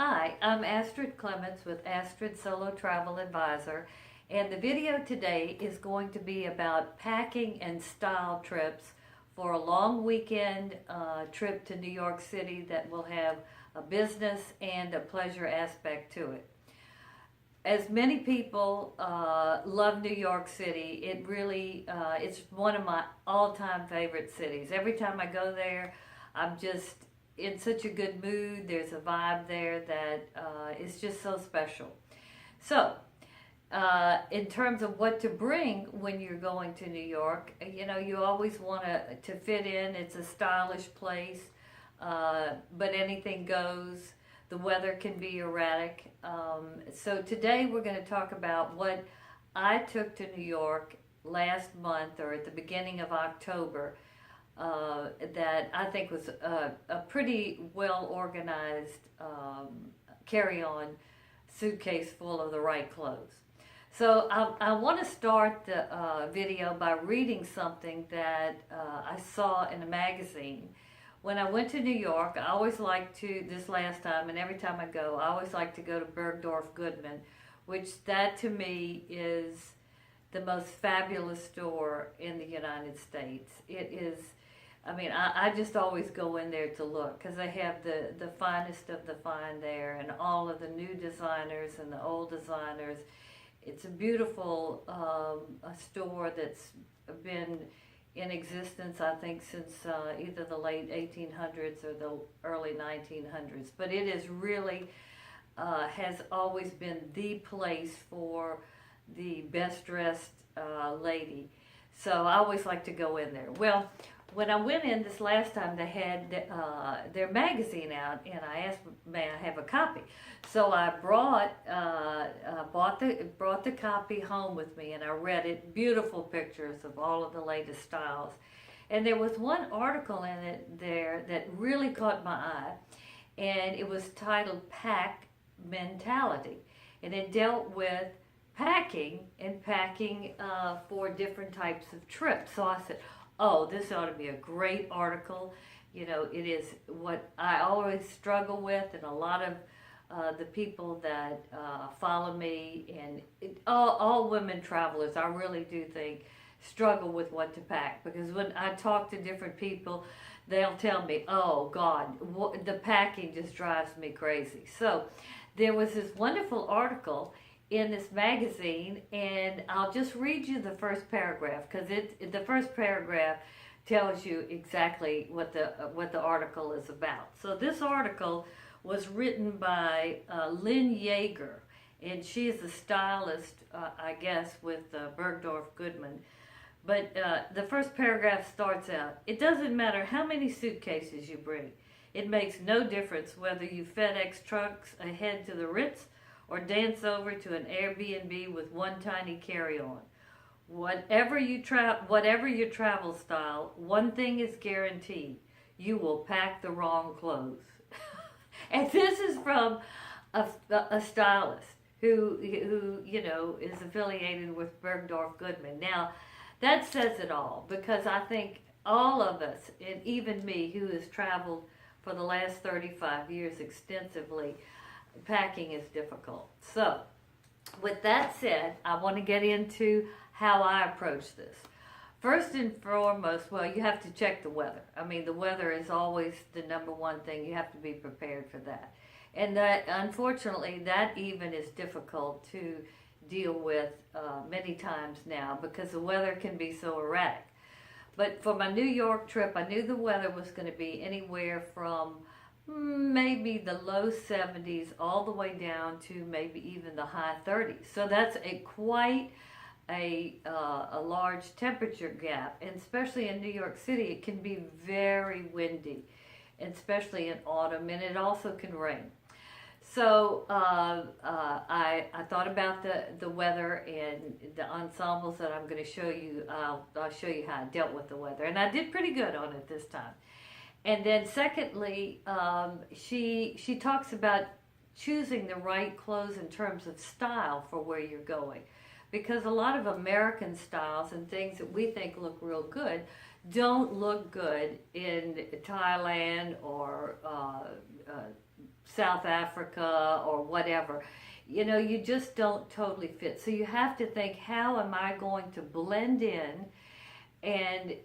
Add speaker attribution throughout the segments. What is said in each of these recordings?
Speaker 1: Hi, I'm Astrid Clements with Astrid Solo Travel Advisor, and the video today is going to be about packing and style trips for a long weekend trip to New York City that will have a business and a pleasure aspect to it. As many people love New York City, it's one of my all-time favorite cities. Every time I go there, I'm just in such a good mood. There's a vibe there that is just so special. So, in terms of what to bring when you're going to New York, you always want to fit in. It's a stylish place, but anything goes. The weather can be erratic. So today we're going to talk about what I took to New York last month or at the beginning of October that I think was a pretty well organized carry-on suitcase full of the right clothes. So I want to start the video by reading something that I saw in a magazine. When I went to New York, I always like to, this last time and every time I go, I always like to go to Bergdorf Goodman, which that to me is the most fabulous store in the United States. It is, I just always go in there to look because they have the finest of the fine there and all of the new designers and the old designers. It's a beautiful a store that's been in existence, I think, since either the late 1800s or the early 1900s. But it is really, has always been the place for the best dressed lady. So I always like to go in there. Well, when I went in this last time, they had their magazine out, and I asked, may I have a copy? So I brought the copy home with me, and I read it. Beautiful pictures of all of the latest styles. And there was one article in it there that really caught my eye, and it was titled Pack Mentality. And it dealt with packing and packing for different types of trips. So I said, oh, this ought to be a great article. You know, it is what I always struggle with, and a lot of the people that follow me, and all women travelers, I really do think, struggle with what to pack. Because when I talk to different people, they'll tell me, oh God, the packing just drives me crazy. So there was this wonderful article in this magazine, and I'll just read you the first paragraph, because the first paragraph tells you exactly what the article is about. So this article was written by Lynn Yeager, and she is a stylist, I guess, with Bergdorf Goodman. But the first paragraph starts out, it doesn't matter how many suitcases you bring. It makes no difference whether you FedEx trucks ahead to the Ritz or dance over to an Airbnb with one tiny carry-on. Whatever your travel style, one thing is guaranteed: you will pack the wrong clothes. And this is from a stylist who is affiliated with Bergdorf Goodman. Now, that says it all, because I think all of us, and even me, who has traveled for the last 35 years extensively, packing is difficult. So, with that said, I want to get into how I approach this. First and foremost, well, you have to check the weather. I mean, the weather is always the number one thing. You have to be prepared for that. And that, unfortunately, that even is difficult to deal with many times now, because the weather can be so erratic. But for my New York trip, I knew the weather was going to be anywhere from maybe the low 70s all the way down to maybe even the high 30s. So that's quite a large temperature gap, and especially in New York City, it can be very windy, especially in autumn, and it also can rain. So I thought about the weather and the ensembles that I'm going to show you. I'll show you how I dealt with the weather, and I did pretty good on it this time. And then secondly, she talks about choosing the right clothes in terms of style for where you're going. Because a lot of American styles and things that we think look real good don't look good in Thailand or South Africa or whatever. You know, you just don't totally fit. So you have to think, how am I going to blend in and,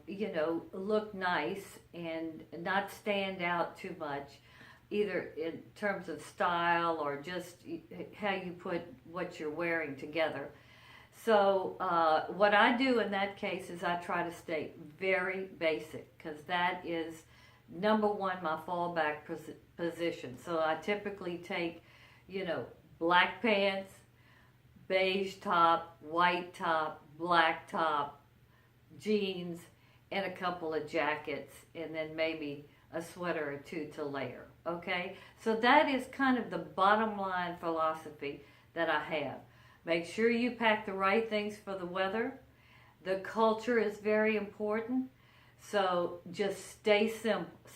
Speaker 1: you know, look nice and not stand out too much, either in terms of style or just how you put what you're wearing together. So what I do in that case is I try to stay very basic, because that is number one, my fallback position. So I typically take, you know, black pants, beige top, white top, black top, jeans, and a couple of jackets, and then maybe a sweater or two to layer. Okay, so that is kind of the bottom line philosophy that I have. Make sure you pack the right things for the weather. The culture is very important, so just stay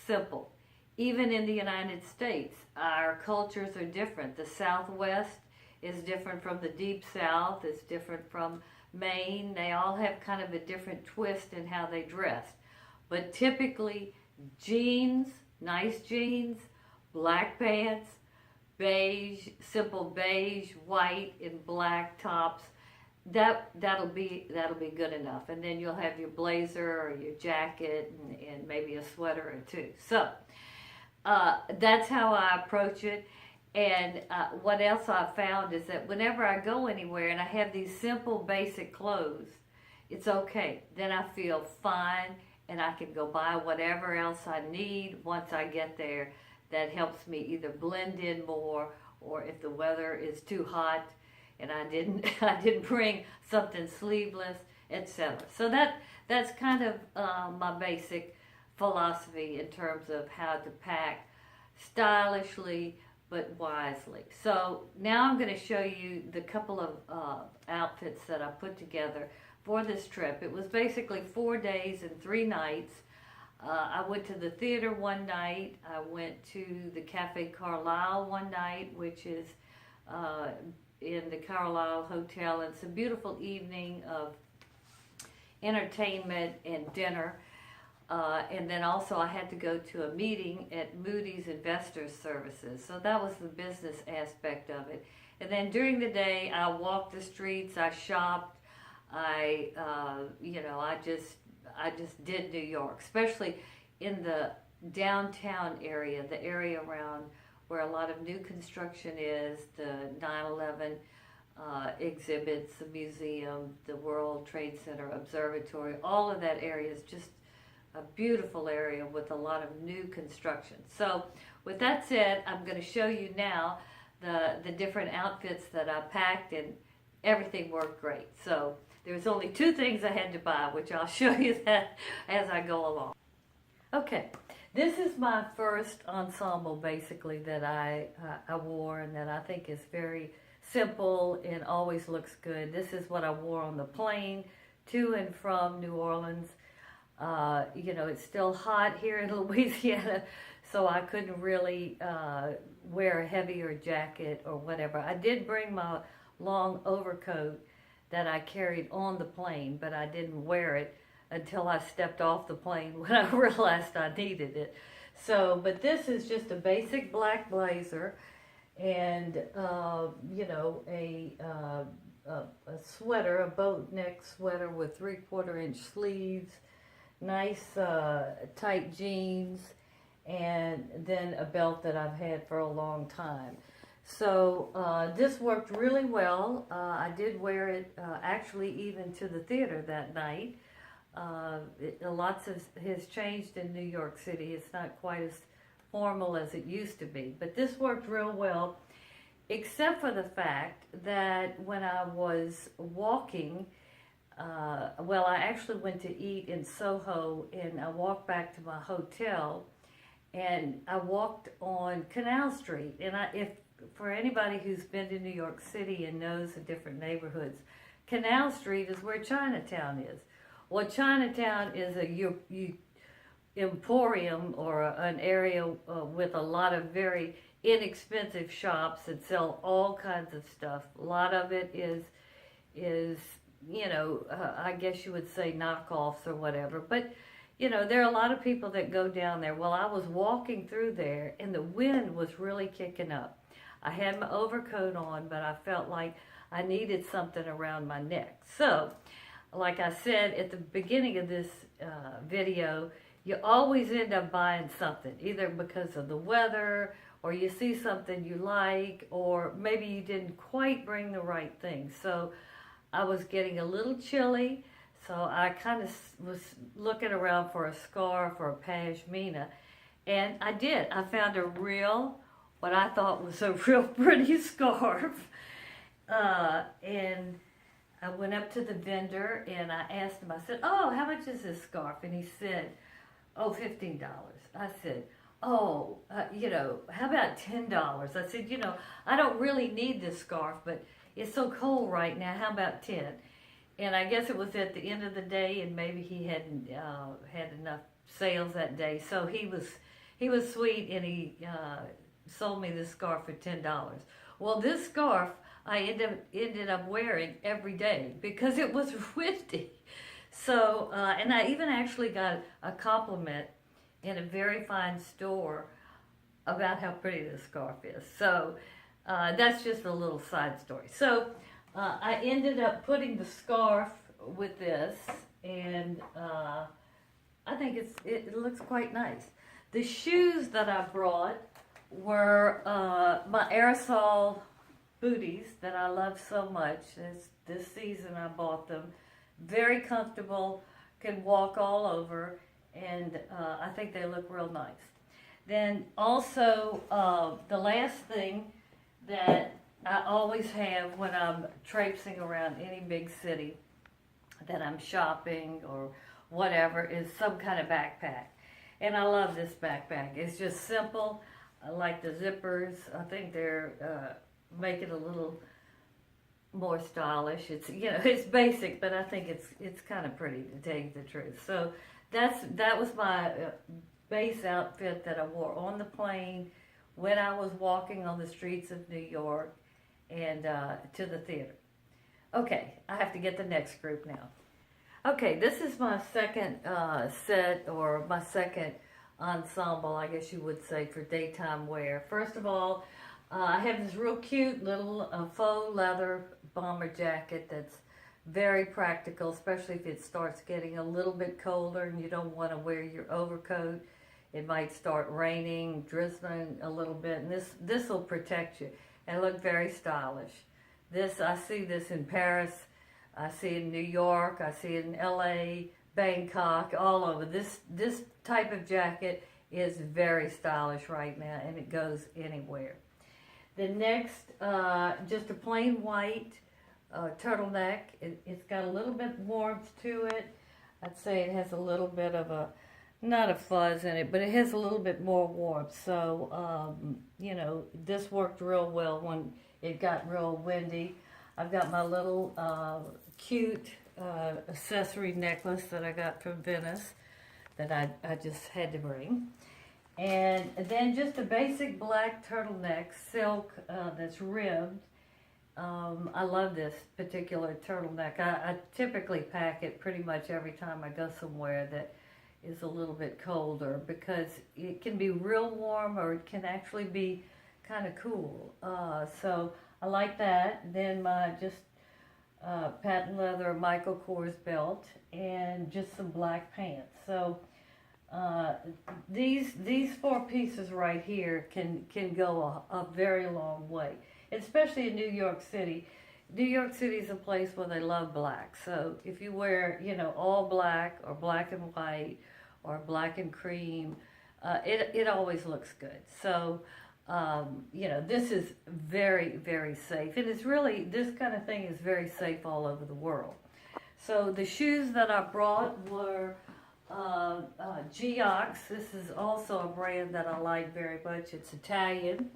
Speaker 1: simple. Even in the United States, our cultures are different. The Southwest is different from the Deep South, it's different from Maine. They all have kind of a different twist in how they dress. But typically, jeans, nice jeans, black pants, beige, simple beige, white, and black tops. That'll be good enough. And then you'll have your blazer or your jacket and maybe a sweater or two. So that's how I approach it. And what else I've found is that whenever I go anywhere and I have these simple, basic clothes, it's okay. Then I feel fine, and I can go buy whatever else I need once I get there. That helps me either blend in more, or if the weather is too hot and I didn't bring something sleeveless, etc. So that's kind of my basic philosophy in terms of how to pack stylishly but wisely. So now I'm going to show you the couple of outfits that I put together for this trip. It was basically 4 days and 3 nights. I went to the theater one night. I went to the Cafe Carlisle one night, which is in the Carlisle Hotel. It's a beautiful evening of entertainment and dinner. And then also I had to go to a meeting at Moody's Investors Services. So that was the business aspect of it. And then during the day, I walked the streets, I shopped, I just did New York, especially in the downtown area, the area around where a lot of new construction is, the 9/11 exhibits, the museum, the World Trade Center Observatory. All of that area is just a beautiful area with a lot of new construction. So with that said, I'm going to show you now the different outfits that I packed, and everything worked great. So there's only 2 things I had to buy, which I'll show you that as I go along. Okay, this is my first ensemble basically that I wore, and that I think is very simple and always looks good. This is what I wore on the plane to and from New Orleans. You know, it's still hot here in Louisiana, so I couldn't really wear a heavier jacket or whatever. I did bring my long overcoat that I carried on the plane, but I didn't wear it until I stepped off the plane when I realized I needed it. So, but this is just a basic black blazer and, you know, a sweater, a boat neck sweater with 3/4 inch sleeves, nice tight jeans, and then a belt that I've had for a long time. So this worked really well. I did wear it actually even to the theater that night. Lots has changed in New York City. It's not quite as formal as it used to be, but this worked real well, except for the fact that when I was walking, well, I actually went to eat in Soho, and I walked back to my hotel, and I walked on Canal Street. And if for anybody who's been to New York City and knows the different neighborhoods, Canal Street is where Chinatown is. Well, Chinatown is a emporium, or an area with a lot of very inexpensive shops that sell all kinds of stuff. A lot of it is I guess you would say knockoffs or whatever. But, there are a lot of people that go down there. Well, I was walking through there and the wind was really kicking up. I had my overcoat on, but I felt like I needed something around my neck. So, like I said at the beginning of this video, you always end up buying something, either because of the weather, or you see something you like, or maybe you didn't quite bring the right thing. So I was getting a little chilly, so I kind of was looking around for a scarf or a pashmina, and I did. I found what I thought was a real pretty scarf, and I went up to the vendor and I asked him, I said, "Oh, how much is this scarf?" And he said, "Oh, $15." I said, "Oh, how about $10?" I said, "I don't really need this scarf, but it's so cold right now. How about 10?" And I guess it was at the end of the day, and maybe he hadn't had enough sales that day. So he was sweet, and he sold me this scarf for $10. Well, this scarf I ended up wearing every day because it was windy. So, and I even actually got a compliment in a very fine store about how pretty this scarf is. So, that's just a little side story. So, I ended up putting the scarf with this, and I think it looks quite nice. The shoes that I brought were my aerosol booties that I love so much. This season I bought them. Very comfortable, can walk all over, and I think they look real nice. Then also, the last thing that I always have when I'm traipsing around any big city that I'm shopping or whatever is some kind of backpack. And I love this backpack. It's just simple. I like the zippers. I think they're make it a little more stylish. It's basic, but I think it's kind of pretty, to tell you the truth. So that was my base outfit that I wore on the plane, when I was walking on the streets of New York, and to the theater. Okay, I have to get the next group now. Okay, this is my second set, or my second ensemble, I guess you would say, for daytime wear. First of all, I have this real cute little faux leather bomber jacket that's very practical, especially if it starts getting a little bit colder and you don't want to wear your overcoat. It might start raining, drizzling a little bit, and this will protect you and look very stylish. I see this in Paris, I see it in New York, I see it in LA, Bangkok, all over. This type of jacket is very stylish right now, and it goes anywhere. The next, just a plain white turtleneck. It's got a little bit warmth to it. I'd say it has a little bit of not a fuzz in it, but it has a little bit more warmth. So, this worked real well when it got real windy. I've got my little cute accessory necklace that I got from Venice that I just had to bring. And then just a basic black turtleneck, silk, that's ribbed. I love this particular turtleneck. I typically pack it pretty much every time I go somewhere that is a little bit colder, because it can be real warm or it can actually be kind of cool. So I like that. Then my just patent leather Michael Kors belt, and just some black pants. So these four pieces right here can go a very long way, especially in New York City. New York City is a place where they love black. So if you wear, all black or black and white or black and cream, it always looks good. So, this is very, very safe. And it's really, this kind of thing is very safe all over the world. So the shoes that I brought were Geox. This is also a brand that I like very much. It's Italian.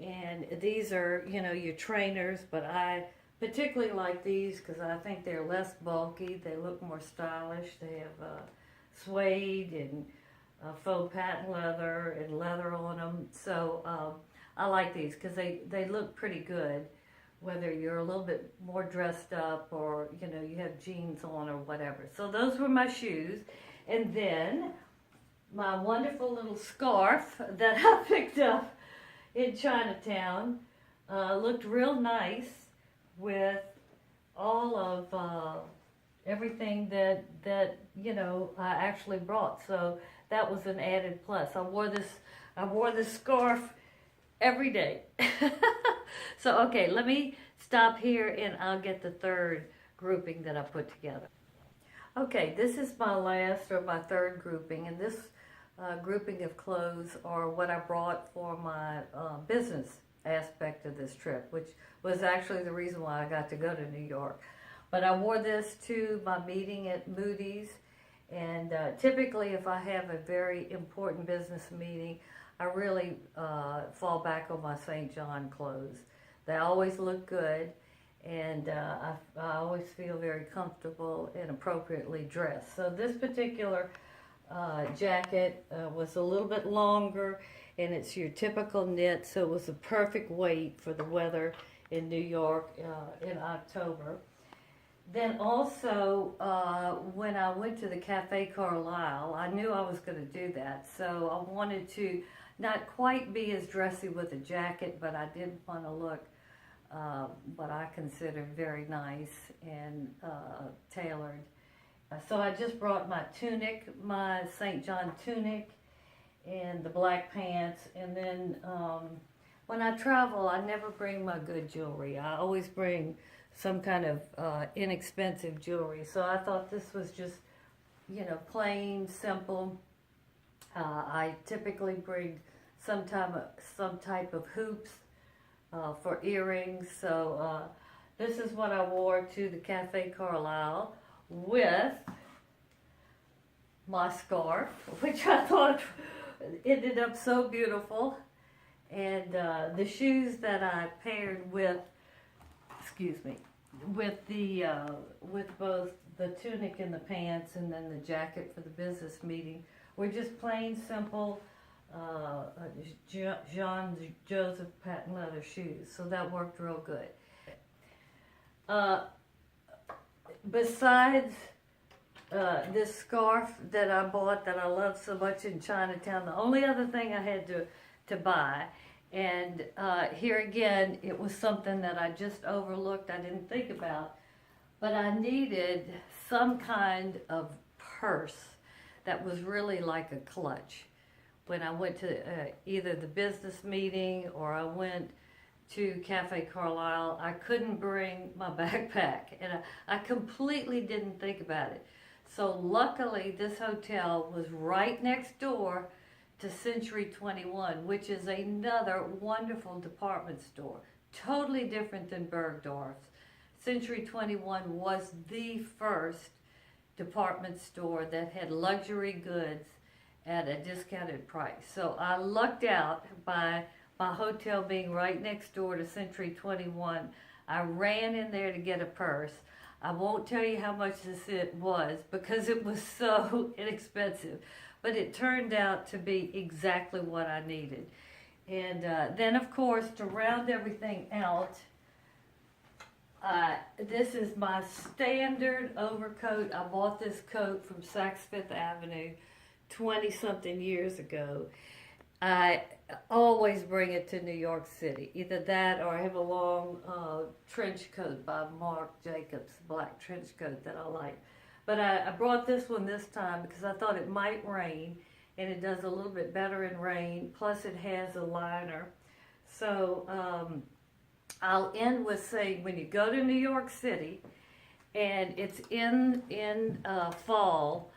Speaker 1: And these are, your trainers, but I particularly like these because I think they're less bulky. They look more stylish. They have suede and faux patent leather and leather on them. So I like these because they look pretty good whether you're a little bit more dressed up or, you know, you have jeans on or whatever. So those were my shoes. And then my wonderful little scarf that I picked up in Chinatown looked real nice with all of everything that you know I actually brought. So that was an added plus. I wore this scarf every day. So okay, let me stop here and I'll get the third grouping that I put together. Okay, this is my last or my third grouping, and this grouping of clothes are what I brought for my business aspect of this trip, which was actually the reason why I got to go to New York. But I wore this to my meeting at Moody's, and typically if I have a very important business meeting, I really fall back on my St. John clothes. They always look good, and I always feel very comfortable and appropriately dressed. So this particular jacket was a little bit longer, and it's your typical knit, so it was a perfect weight for the weather in New York in October. Then also, when I went to the Cafe Carlisle, I knew I was going to do that, so I wanted to not quite be as dressy with a jacket, but I did want to look what I consider very nice and tailored. So I just brought my tunic, my St. John tunic, and the black pants. And then when I travel, I never bring my good jewelry. I always bring some kind of inexpensive jewelry. So I thought this was just, you know, plain, simple. I typically bring some type of hoops for earrings. So this is what I wore to the Cafe Carlisle with my scarf, which I thought ended up so beautiful, and the shoes that I paired with, with both the tunic and the pants, and then the jacket for the business meeting, were just plain simple Jean Joseph patent leather shoes. So that worked real good. Besides this scarf that I bought that I love so much in Chinatown, the only other thing I had to buy, and here again, it was something that I just overlooked, I didn't think about, but I needed some kind of purse that was really like a clutch. When I went to either the business meeting or I went to Cafe Carlisle, I couldn't bring my backpack, and I completely didn't think about it. So luckily, this hotel was right next door to Century 21, which is another wonderful department store, totally different than Bergdorf's. Century 21 was the first department store that had luxury goods at a discounted price. So I lucked out by my hotel being right next door to Century 21. I ran in there to get a purse. I won't tell you how much it was because it was so inexpensive, but it turned out to be exactly what I needed. And then of course, to round everything out, this is my standard overcoat. I bought this coat from Saks Fifth Avenue 20-something years ago. I always bring it to New York City. Either that or I have a long trench coat by Marc Jacobs, black trench coat that I like. But I brought this one this time because I thought it might rain, and it does a little bit better in rain. Plus it has a liner. So I'll end with saying, when you go to New York City and it's in fall,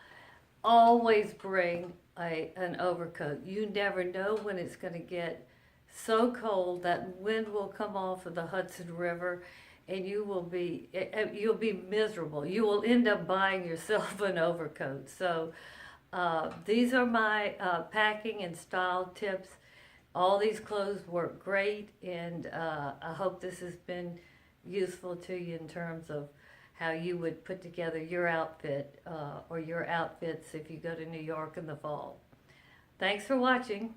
Speaker 1: always bring an overcoat. You never know when it's going to get so cold that wind will come off of the Hudson River, and you'll be miserable. You will end up buying yourself an overcoat. So these are my packing and style tips. All these clothes work great, and I hope this has been useful to you in terms of how you would put together your outfit or your outfits if you go to New York in the fall. Thanks for watching.